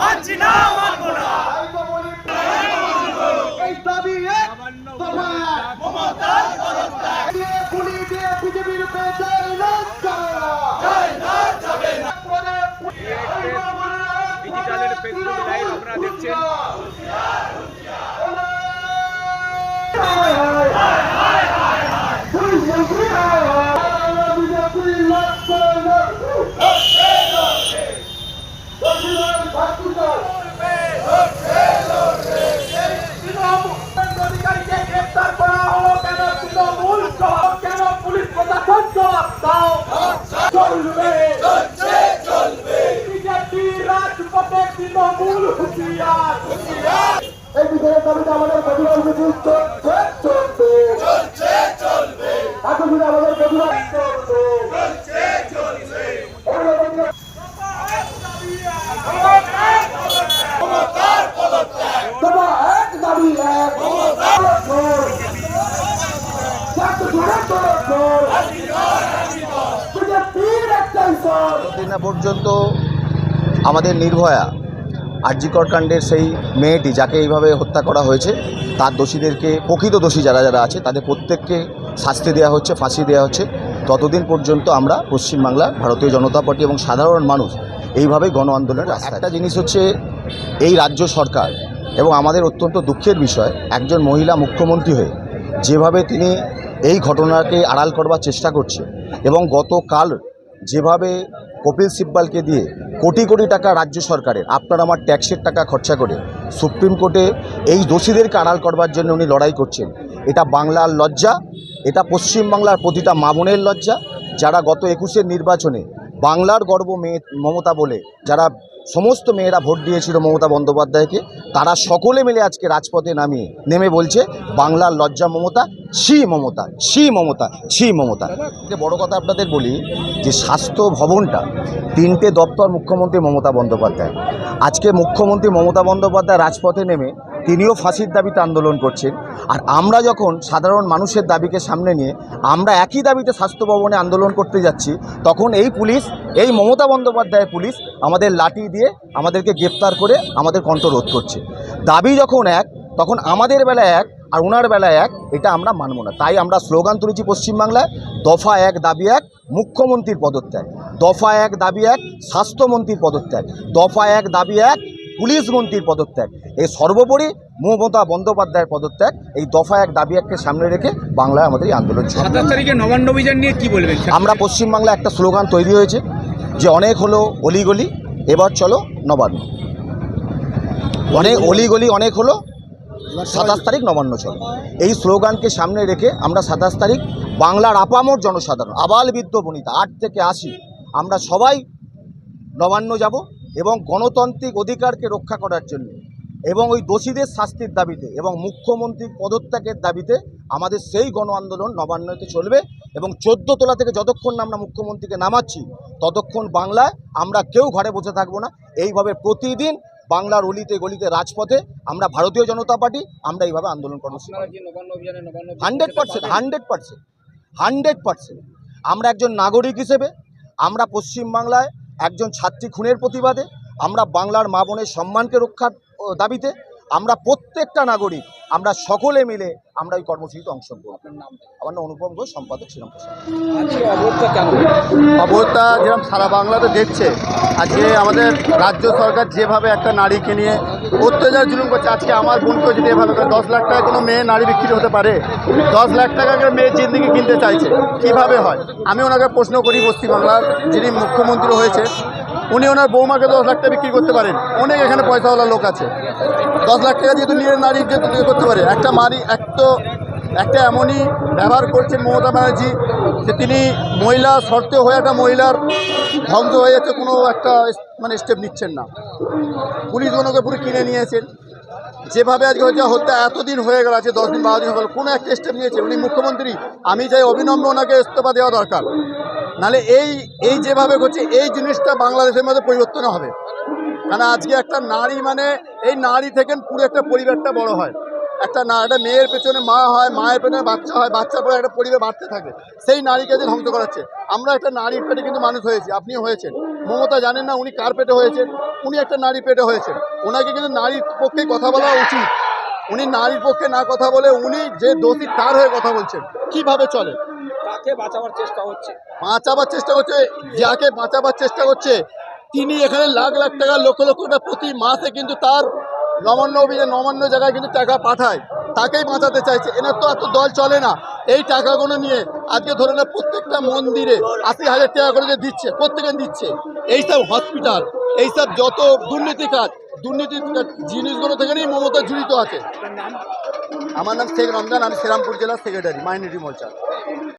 মানছি না, মানব না। এই দাবি এক দফা মমতার পদত্যাগ গুলি দিয়ে বিজেপির পেছায় না যায় না, যাবে না। ডিজিটালের ফেসবুক লাইভ আপনারা দেখছেন। এই বিষয়ে দাবিতে আমাদের প্রতিবাদ মিছিল চলবে এখন যদি আমাদের প্রতিবাদ দফা এক দাবি এক দিন পর্যন্ত আমাদের নির্ভয়া আরজিকর কাণ্ডের সেই মেয়েটি যাকে এইভাবে হত্যা করা হয়েছে তার দোষীদেরকে, প্রকৃত দোষী যারা যারা আছে তাদের প্রত্যেককে শাস্তি দেওয়া হচ্ছে, ফাঁসি দেওয়া হচ্ছে। ততদিন পর্যন্ত আমরা পশ্চিমবাংলার ভারতীয় জনতা পার্টি এবং সাধারণ মানুষ এইভাবেই গণ আন্দোলনের রাস্তায়। একটা জিনিস হচ্ছে এই রাজ্য সরকার এবং আমাদের অত্যন্ত দুঃখের বিষয়, একজন মহিলা মুখ্যমন্ত্রী হয়ে যেভাবে তিনি এই ঘটনাকে আড়াল করবার চেষ্টা করছে এবং গতকাল যেভাবে কপিল সিব্বালকে দিয়ে কোটি কোটি টাকা রাজ্য সরকারের, আপনার আমার ট্যাক্সের টাকা খরচা করে সুপ্রিম কোর্টে এই দোষীদেরকে আড়াল করবার জন্য উনি লড়াই করছেন, এটা বাংলার লজ্জা, এটা পশ্চিমবাংলার প্রতিটা মা বোনের লজ্জা। যারা গত 21-এর নির্বাচনে বাংলার গর্ব মেয়ে মমতা বলে যারা সমস্ত মেয়েরা ভোট দিয়েছিল মমতা বন্দ্যোপাধ্যায়কে, তারা সকলে মিলে আজকে রাজপথে নেমে বলছে বাংলার লজ্জা মমতা, ছি মমতা, ছি মমতা, ছি মমতা। বড় কথা আপনাদের বলি যে স্বাস্থ্য ভবনটা 3টে দপ্তর মুখ্যমন্ত্রী মমতা বন্দ্যোপাধ্যায়। আজকে মুখ্যমন্ত্রী মমতা বন্দ্যোপাধ্যায় রাজপথে নেমে তিনিও ফাঁসির দাবিতে আন্দোলন করছেন। আর আমরা যখন সাধারণ মানুষের দাবিকে সামনে নিয়ে আমরা একই দাবিতে স্বাস্থ্য ভবনে আন্দোলন করতে যাচ্ছি, তখন এই পুলিশ, এই মমতা বন্দ্যোপাধ্যায়ের পুলিশ আমাদের লাঠি দিয়ে আমাদেরকে গ্রেপ্তার করে আমাদের কণ্ঠ রোধ করছে। দাবি যখন এক, তখন আমাদের বেলায় এক আর ওনার বেলায় এক, এটা আমরা মানব না। তাই আমরা স্লোগান তুলেছি পশ্চিমবাংলায়, দফা এক দাবি এক মুখ্যমন্ত্রীর পদত্যাগ, দফা এক দাবি এক স্বাস্থ্যমন্ত্রীর পদত্যাগ, দফা এক দাবি এক পুলিশ মন্ত্রীর পদত্যাগ, এই সর্বোপরি মমতা বন্দ্যোপাধ্যায়ের পদত্যাগ। এই দফা এক দাবি এককে সামনে রেখে বাংলায় আমাদের এই আন্দোলন। 27 তারিখে নবান্ন অভিযান নিয়ে কি বলবেন? আমরা পশ্চিমবাংলায় একটা স্লোগান তৈরি হয়েছে যে অনেক হলো অলিগলি, এবার চলো নবান্ন। অনেক অলিগলি অনেক হলো, 27 তারিখ নবান্ন চলো। এই স্লোগানকে সামনে রেখে আমরা 27 তারিখ বাংলার আপামর জনসাধারণ, আবাল বৃদ্ধ বনিতা 8 থেকে 80 আমরা সবাই নবান্ন যাব এবং গণতান্ত্রিক অধিকারকে রক্ষা করার জন্য এবং ওই দোষীদের শাস্তির দাবিতে এবং মুখ্যমন্ত্রীর পদত্যাগের দাবিতে আমাদের সেই গণ আন্দোলন নবান্নতে চলবে। এবং 14 তলা থেকে যতক্ষণ না আমরা মুখ্যমন্ত্রীকে নামাচ্ছি ততক্ষণ বাংলায় আমরা কেউ ঘরে বসে থাকবো না। এইভাবে প্রতিদিন বাংলার অলিতে গলিতে রাজপথে আমরা ভারতীয় জনতা পার্টি আমরা এইভাবে আন্দোলন কর্মসূচি 100%। আমরা একজন নাগরিক হিসেবে আমরা পশ্চিমবাংলায় একজন ছাত্রী খুনের প্রতিবাদে, আমরা বাংলার মা বোনের সম্মানকে রক্ষার দাবিতে আমরা প্রত্যেকটা নাগরিক আমরা সকলে মিলে আমরা এই কর্মসূচিতে অংশগ্রহণ করব। আমার নাম অনুপম ঘোষ, সম্পাদক শ্রীরাম প্রসাদ। অবস্থা যেরকম সারা বাংলাতে দেখছে, আজকে আমাদের রাজ্য সরকার যেভাবে একটা নারীকে নিয়ে অত্যাচার জুলুম করছে। আজকে আমার বোনকে যদি এভাবে 10 লাখ টাকা কোনো মেয়ে নারী বিক্রি হতে পারে, 10 লাখ টাকাকে মেয়ের জিন্দিগি কিনতে চাইছে, কিভাবে হয়? আমি ওনাকে প্রশ্ন করি, পশ্চিমবাংলার যিনি মুখ্যমন্ত্রী হয়েছে উনি ওনার বৌমাকে 10 লাখ টাকা বিক্রি করতে পারেন? অনেক এখানে পয়সাওয়ালা লোক আছে, 10 লাখ টাকা যেহেতু নিয়ে নারী করতে পারে। একটা এমনই ব্যবহার করছেন মমতা ব্যানার্জি যে তিনি মহিলা শর্তে হয়ে একটা মহিলার ধ্বংস হয়ে যাচ্ছে, কোনো একটা স্টেপ নিচ্ছেন না। পুলিশগুলোকে পুরো কিনে নিয়েছেন। যেভাবে আজকে হচ্ছে হত্যা এতদিন হয়ে গেল, আছে 10 দিন 12 দিন হয়ে গেল, কোনো একটা স্টেপ নিয়েছে উনি মুখ্যমন্ত্রী। আমি চাই অবিলম্বে ওনাকে ইস্তফা দেওয়া দরকার, নাহলে এই যেভাবে করছে এই জিনিসটা বাংলাদেশের মধ্যে পরিবর্তন হবে। কারণ আজকে একটা নারী মানে এই নারী থেকে পুরো একটা পরিবারটা বড় হয়। একটা মেয়ের পেছনে মা হয়, মায়ের পেছনে বাচ্চা হয়, বাচ্চার পরে একটা পরিবার বাড়তে থাকে। সেই নারীকে যে ধ্বংস করাচ্ছে। আমরা একটা নারীর পেটে কিন্তু মানুষ হয়েছি, আপনিও হয়েছেন। মমতা জানেন না উনি কার পেটে হয়েছেন, উনি একটা নারী পেটে হয়েছেন। ওনাকে কিন্তু নারীর পক্ষে কথা বলা উচিত। উনি নারীর পক্ষে না কথা বলে উনি যে দোষী তার হয়ে কথা বলছেন। কিভাবে চলে? কাকে বাঁচাবার চেষ্টা হচ্ছে? বাঁচাবার চেষ্টা করছে, যাকে বাঁচাবার চেষ্টা করছে তিনি এখানে লাখ লাখ টাকা লক্ষ লক্ষ টাকা প্রতি মাসে কিন্তু তার নবান্ন জায়গায় কিন্তু টাকা পাঠায়, তাকেই বাঁচাতে চাইছে। এনার তো এত দল চলে না। এই টাকাগুলো নিয়ে আজকে ধরে না প্রত্যেকটা মন্দিরে 80,000 টাকা করে যে দিচ্ছে, প্রত্যেকে দিচ্ছে। এইসব হসপিটাল, এইসব যত দুর্নীতির জিনিসগুলো থেকেই মমতা জড়িত আছে। আমার নাম শেখ রমজান, আমি শ্রীরামপুর জেলার সেক্রেটারি, মাইনরিটি মোর্চা।